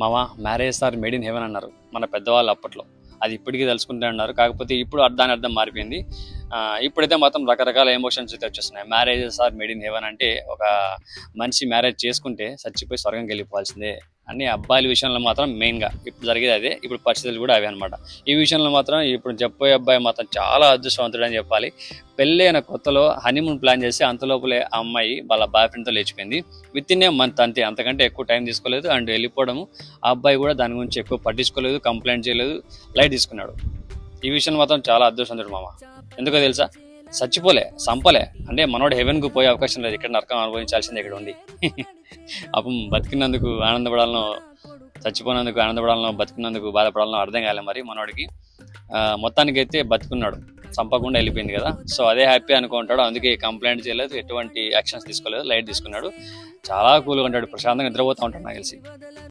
మామ marriage or made in haven అన్నారు మన పెద్దవాళ్ళు అప్పట్లో. అది ఇప్పటికీ తెలుసుకుంటే అన్నారు. కాకపోతే ఇప్పుడు దాని అర్థం మారిపోయింది. ఇప్పుడైతే మాత్రం రకరకాల ఎమోషన్స్ అయితే వచ్చేస్తున్నాయి. Marriages are made in heaven అంటే ఒక మనిషి మ్యారేజ్ చేసుకుంటే చచ్చిపోయి స్వర్గంకి వెళ్ళిపోవాల్సిందే అని అబ్బాయిల విషయంలో మాత్రం మెయిన్గా ఇప్పుడు జరిగేది అదే. ఇప్పుడు పరిస్థితులు కూడా అవే అనమాట. ఈ విషయంలో మాత్రం ఇప్పుడు చెప్పే అబ్బాయి మాత్రం చాలా అదృష్టవంతుడు అని చెప్పాలి. పెళ్ళైన కొత్తలో హనీమూన్ ప్లాన్ చేసి అంతలోపలే ఆ అమ్మాయి వాళ్ళ బాయ్ ఫ్రెండ్తో లేచిపోయింది. విత్ ఇన్ ఏ మంత్ అంతే, అంతకంటే ఎక్కువ టైం తీసుకోలేదు. అండ్ వెళ్ళిపోవడము, ఆ అబ్బాయి కూడా దాని గురించి ఎక్కువ పట్టించుకోలేదు, కంప్లైంట్ చేయలేదు, లైట్ తీసుకున్నాడు. ఈ విషయంలో మాత్రం చాలా అదృష్టవంతుడు మామ. ఎందుకో తెలుసా, చచ్చిపోలే, సంపలే. అంటే మనోడు హెవెన్కు పోయే అవకాశం లేదు, ఇక్కడ నరకం అనుభవించాల్సింది ఇక్కడ ఉంది. పాపం బతికినందుకు ఆనందపడాలనో, చచ్చిపోయినందుకు ఆనందపడాలనో, బతికినందుకు బాధపడాలనో అర్థం కాలే మరి మనోడికి. మొత్తానికి అయితే బతుకున్నాడు, చంపకుండా వెళ్ళిపోయింది కదా. సో అదే హ్యాపీ అనుకుంటాడు. అందుకే కంప్లైంట్ చేయలేదు, ఎటువంటి యాక్షన్స్ తీసుకోలేదు, లైట్ తీసుకున్నాడు. చాలా కూల్గా ఉంటాడు, ప్రశాంతంగా నిద్రపోతూ ఉంటాడు నాకు తెలిసి.